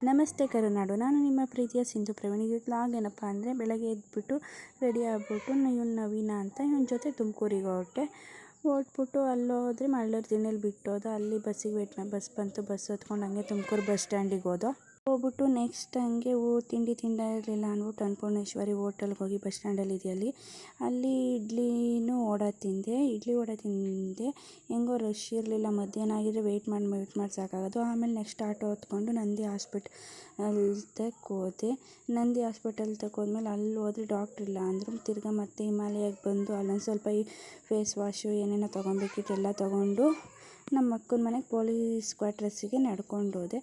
ನಮಸ್ತೆ ಕರುನಾಡು. ನಾನು ನಿಮ್ಮ ಪ್ರೀತಿಯ ಸಿಂಧು ಪ್ರವೀಣ್. ಇದು ವ್ಲಾಗ್ ಏನಪ್ಪ ಅಂದರೆ, ಬೆಳಗ್ಗೆ ಎದ್ಬಿಟ್ಟು ರೆಡಿ ಆಗ್ಬಿಟ್ಟು ಇವನು ನವೀನ ಅಂತ ಇವನ ಜೊತೆ ತುಮಕೂರಿಗೆ ಹೊರಟ್ಬಿಟ್ಟು ಅಲ್ಲೋದ್ರೆ ಮಳ್ಳೂರು ದಿಣ್ಣೆಲಿ ಬಿಟ್ಟೋದ. ಅಲ್ಲಿ ಬಸ್ಸಿಗೆ ಬಸ್ ಬಂತು. ಬಸ್ ಹೊತ್ಕೊಂಡು ಹಂಗೆ ತುಮಕೂರು ಬಸ್ ಸ್ಟ್ಯಾಂಡಿಗೆ ಹೋಗ್ಬಿಟ್ಟು ನೆಕ್ಸ್ಟ್ ಹಂಗೆ ತಿಂಡಿ ತಿಂದಿರಲಿಲ್ಲ ಅಂದ್ಬಿಟ್ಟು ಅನ್ನಪೂರ್ಣೇಶ್ವರಿ ಹೋಟೆಲ್ಗೆ ಹೋಗಿ ಬಸ್ ಸ್ಟ್ಯಾಂಡಲ್ಲಿ ಇದೆಯಲ್ಲಿ ಅಲ್ಲಿ ಇಡ್ಲಿ ವಡೆ ತಿಂದೆ. ಹೆಂಗೋ ರಶ್ ಇರಲಿಲ್ಲ. ಮಧ್ಯಾಹ್ನ ಆಗಿದ್ರೆ ವೆಯ್ಟ್ ಮಾಡಿ ಸಾಕಾಗೋದು. ಆಮೇಲೆ ನೆಕ್ಸ್ಟ್ ಆಟೋ ಹೊತ್ಕೊಂಡು ನಂದಿ ಹಾಸ್ಪಿಟಲ್ ಹೋದೆ. ನಂದಿ ಹಾಸ್ಪಿಟಲ್ ಹೋದ್ಮೇಲೆ ಅಲ್ಲಿ ಹೋದ್ರೆ ಡಾಕ್ಟ್ರ್ ಇಲ್ಲ ಅಂದರು. ತಿರ್ಗಾ ಮತ್ತೆ ಹಿಮಾಲಯಕ್ಕೆ ಬಂದು ಅಲ್ಲೊಂದು ಸ್ವಲ್ಪ ಫೇಸ್ ವಾಶು ಏನೇನೋ ತೊಗೊಬೇಕಿತ್ತೆಲ್ಲ ತೊಗೊಂಡು ನಮ್ಮ ಅಕ್ಕನ ಮನೆಗೆ ಪೊಲೀಸ್ ಕ್ವಾರ್ಟರ್ಸಿಗೆ ನಡ್ಕೊಂಡೋದೆ.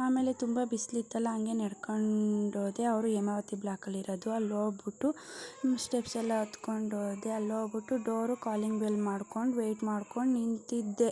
ಆಮೇಲೆ ತುಂಬ ಬಿಸಿಲಿತ್ತಲ್ಲ, ಹಂಗೆ ನಡ್ಕೊಂಡೋದೆ. ಅವರು ಹೇಮಾವತಿ ಬ್ಲಾಕಲ್ಲಿರೋದು. ಅಲ್ಲಿ ಹೋಗ್ಬಿಟ್ಟು ಸ್ಟೆಪ್ಸ್ ಎಲ್ಲ ಹತ್ಕೊಂಡು ಹೋದೆ. ಅಲ್ಲಿ ಹೋಗ್ಬಿಟ್ಟು ಡೋರು ಕಾಲಿಂಗ್ ಬೆಲ್ ಮಾಡ್ಕೊಂಡು ವೆಯ್ಟ್ ಮಾಡ್ಕೊಂಡು ನಿಂತಿದ್ದೆ.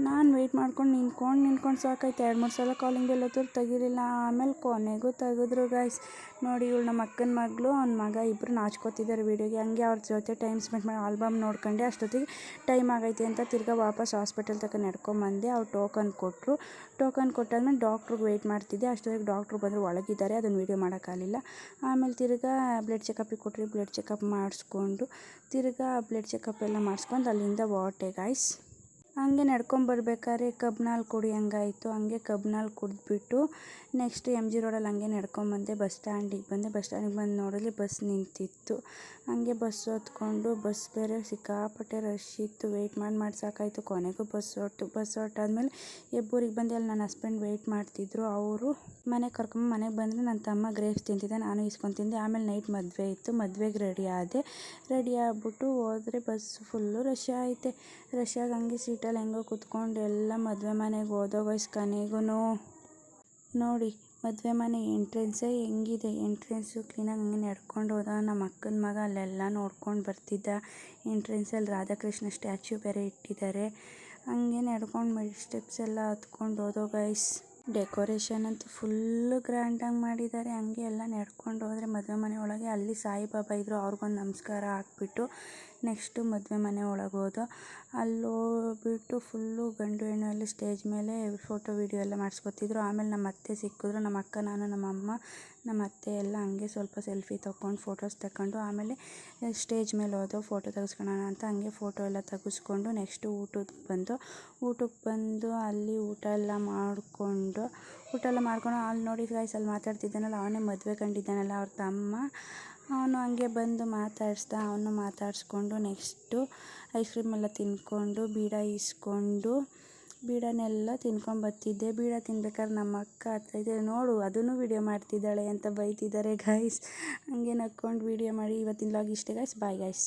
ನಾನು ವೆಯ್ಟ್ ಮಾಡ್ಕೊಂಡು ನಿಂತ್ಕೊಂಡು ಸಾಕಾಯ್ತು. 2-3 ಸಲ ಕಾಲಿಂಗ್ ಬೆಲ್ ಹೊತ್ತರು ತೆಗಿಲಿಲ್ಲ. ಆಮೇಲೆ ಕೊನೆಗೂ ತೆಗೆದ್ರು ಗೈಸ್. ನೋಡಿ, ಇವಳು ನಮ್ಮ ಅಕ್ಕನ ಮಗಳು, ಅವ್ನ ಮಗ ಇಬ್ಬರು ನಾಚ್ಕೋತಿದ್ದಾರೆ ವೀಡಿಯೋಗೆ. ಹಂಗೆ ಅವ್ರ ಜೊತೆ ಟೈಮ್ ಸ್ಪೆಂಡ್ ಮಾಡಿ ಆಲ್ಬಮ್ ನೋಡ್ಕೊಂಡೆ. ಅಷ್ಟೊತ್ತಿಗೆ ಟೈಮ್ ಆಗೈತೆ ಅಂತ ತಿರ್ಗಾ ವಾಪಸ್ ಹಾಸ್ಪಿಟಲ್ ತನಕ ನಡ್ಕೊಂಬಂದೆ. ಅವ್ರು ಟೋಕನ್ ಕೊಟ್ಟರು. ಟೋಕನ್ ಕೊಟ್ಟಾದ್ಮೇಲೆ ಡಾಕ್ಟ್ರಿಗೆ ವೆಯ್ಟ್ ಮಾಡ್ತಿದ್ದೆ. ಅಷ್ಟೊತ್ತಿಗೆ ಡಾಕ್ಟ್ರು ಬಂದರು. ಒಳಗಿದ್ದಾರೆ, ಅದನ್ನು ವೀಡಿಯೋ ಮಾಡೋಕ್ಕಾಗಲಿಲ್ಲ. ಆಮೇಲೆ ತಿರ್ಗಾ ಬ್ಲಡ್ ಚೆಕಪ್ಪಿಗೆ ಕೊಟ್ಟರು. ಬ್ಲಡ್ ಚೆಕಪ್ ಮಾಡಿಸ್ಕೊಂಡು ತಿರ್ಗಾ ಬ್ಲಡ್ ಚೆಕಪ್ ಎಲ್ಲ ಮಾಡಿಸ್ಕೊಂಡು ಅಲ್ಲಿಂದ ಹೊರಟೆ ಗೈಸ್. ಹಂಗೆ ನಡ್ಕೊಂಬರ್ಬೇಕಾದ್ರೆ ಕಬ್ಬಿನಾಲು ಕುಡಿಯೋಂಗಾಯಿತು. ಹಂಗೆ ಕಬ್ಬಿನಾಲು ಕುಡಿದ್ಬಿಟ್ಟು ನೆಕ್ಸ್ಟ್ MG ರೋಡಲ್ಲಿ ಹಂಗೆ ನಡ್ಕೊಂಬಂದೆ. ಬಸ್ ಸ್ಟ್ಯಾಂಡಿಗೆ ಬಂದು ನೋಡಿದ್ರೆ ಬಸ್ ನಿಂತಿತ್ತು. ಹಂಗೆ ಬಸ್ ಹೊತ್ಕೊಂಡು, ಬಸ್ ಬೇರೆ ಸಿಕ್ಕಾಪಟ್ಟೆ ರಶ್ ಇತ್ತು. ವೆಯ್ಟ್ ಮಾಡಿ ಸಾಕಾಯಿತು. ಕೊನೆಗೂ ಬಸ್ ಹೊರಟಾದ್ಮೇಲೆ ಹೆಬ್ಬೂರಿಗೆ ಬಂದೆ. ಅಲ್ಲಿ ನನ್ನ ಹಸ್ಬೆಂಡ್ ವೆಯ್ಟ್ ಮಾಡ್ತಿದ್ರು. ಅವರು ಮನೆಗೆ ಬಂದರೆ ನನ್ನ ತಮ್ಮ ಗ್ರೇಪ್ಸ್ ತಿಂತಿದ್ದೆ, ನಾನು ಇಸ್ಕೊಂಡು ತಿಂದೆ. ಆಮೇಲೆ ನೈಟ್ ಮದುವೆ ಇತ್ತು. ಮದುವೆಗೆ ರೆಡಿ ಆಗ್ಬಿಟ್ಟು ಹೋದರೆ ಬಸ್ ಫುಲ್ಲು ರಶ್ ಐತೆ. ರಶ್ಶಾಗಿ ಹಂಗೆ ಸೀಟಲ್ಲಿ ಹೆಂಗೋ ಕೂತ್ಕೊಂಡು ಎಲ್ಲ ಮದುವೆ ಮನೆಗೆ ಹೋದೋ ಗೈಸ್. ಕೊನೆಗೂ ನೋಡಿ, ಮದುವೆ ಮನೆ ಎಂಟ್ರೆನ್ಸೇ ಹೆಂಗಿದೆ. ಎಂಟ್ರೆನ್ಸು ಕ್ಲೀನಾಗಿ ಹಂಗೆ ನಡ್ಕೊಂಡು ಹೋದ. ನಮ್ಮ ಅಕ್ಕನ ಮಗ ಅಲ್ಲೆಲ್ಲ ನೋಡ್ಕೊಂಡು ಬರ್ತಿದ್ದ. ಎಂಟ್ರೆನ್ಸಲ್ಲಿ ರಾಧಾಕೃಷ್ಣ ಸ್ಟ್ಯಾಚ್ಯೂ ಬೇರೆ ಇಟ್ಟಿದ್ದಾರೆ. ಹಂಗೆ ನಡ್ಕೊಂಡು ಸ್ಟೆಪ್ಸ್ ಎಲ್ಲ ಹತ್ಕೊಂಡು ಹೋದೋ ಗೈಸ್. ಡೆಕೋರೇಷನ್ ಅಂತೂ ಫುಲ್ಲು ಗ್ರ್ಯಾಂಡಾಗಿ ಮಾಡಿದ್ದಾರೆ. ಹಂಗೆ ಎಲ್ಲ ನಡ್ಕೊಂಡು ಹೋದರೆ ಮದುವೆ ಮನೆ ಒಳಗೆ ಅಲ್ಲಿ ಸಾಯಿಬಾಬಾ ಇದ್ದರು. ಅವ್ರಿಗೊಂದು ನಮಸ್ಕಾರ ಹಾಕ್ಬಿಟ್ಟು ನೆಕ್ಸ್ಟು ಮದುವೆ ಮನೆ ಒಳಗೆ ಹೋದೋ. ಅಲ್ಲಿ ಹೋಗ್ಬಿಟ್ಟು ಫುಲ್ಲು ಗಂಡು ಹೆಣ್ಣು ಎಲ್ಲ ಸ್ಟೇಜ್ ಮೇಲೆ ಫೋಟೋ ವೀಡಿಯೋ ಎಲ್ಲ ಮಾಡಿಸ್ಕೊತಿದ್ರು. ಆಮೇಲೆ ನಮ್ಮ ಅತ್ತೆ ಸಿಕ್ಕಿದ್ರು. ನಮ್ಮ ಅಕ್ಕ, ನಾನು, ನಮ್ಮ ಅಮ್ಮ, ನಮ್ಮ ಅತ್ತೆ ಎಲ್ಲ ಹಂಗೆ ಸ್ವಲ್ಪ ಸೆಲ್ಫಿ ತೊಗೊಂಡು ಫೋಟೋಸ್ ತಗೊಂಡು ಆಮೇಲೆ ಸ್ಟೇಜ್ ಮೇಲೆ ಹೋದೋ ಫೋಟೋ ತೆಗೆಸ್ಕೊಳ್ಳೋಣ ಅಂತ. ಹಂಗೆ ಫೋಟೋ ಎಲ್ಲ ತೆಗೆಸ್ಕೊಂಡು ನೆಕ್ಸ್ಟು ಊಟಕ್ಕೆ ಬಂದು ಅಲ್ಲಿ ಊಟ ಎಲ್ಲ ಮಾಡ್ಕೊಂಡು ಅಲ್ಲಿ ನೋಡಿ ಗೈಸ್, ಅಲ್ಲಿ ಮಾತಾಡ್ತಿದ್ದಾನಲ್ಲ ಅವನೇ ಮದುವೆ ಕಂಡಿದ್ದಾನಲ್ಲ ಅವ್ರ ತಮ್ಮ. ಅವನು ಹಂಗೆ ಬಂದು ಮಾತಾಡಿಸ್ಕೊಂಡು ನೆಕ್ಸ್ಟು ಐಸ್ ಕ್ರೀಮ್ ಎಲ್ಲ ತಿಂದ್ಕೊಂಡು ಬೀಡನೆಲ್ಲ ತಿನ್ಕೊಂಬರ್ತಿದ್ದೆ. ಬೀಡ ತಿನ್ಬೇಕಾದ್ರೆ ನಮ್ಮ ಅಕ್ಕ ಹತ್ತೈತೆ, ನೋಡು ಅದನ್ನು ವೀಡಿಯೋ ಮಾಡ್ತಿದ್ದಾಳೆ ಅಂತ ಬೈತಿದ್ದಾರೆ ಗೈಸ್. ಹಂಗೆ ನಕ್ಕೊಂಡು ವೀಡಿಯೋ ಮಾಡಿ ಇವತ್ತಿನ ವ್ಲಾಗ್ ಇಷ್ಟೇ ಗೈಸ್. Bye guys.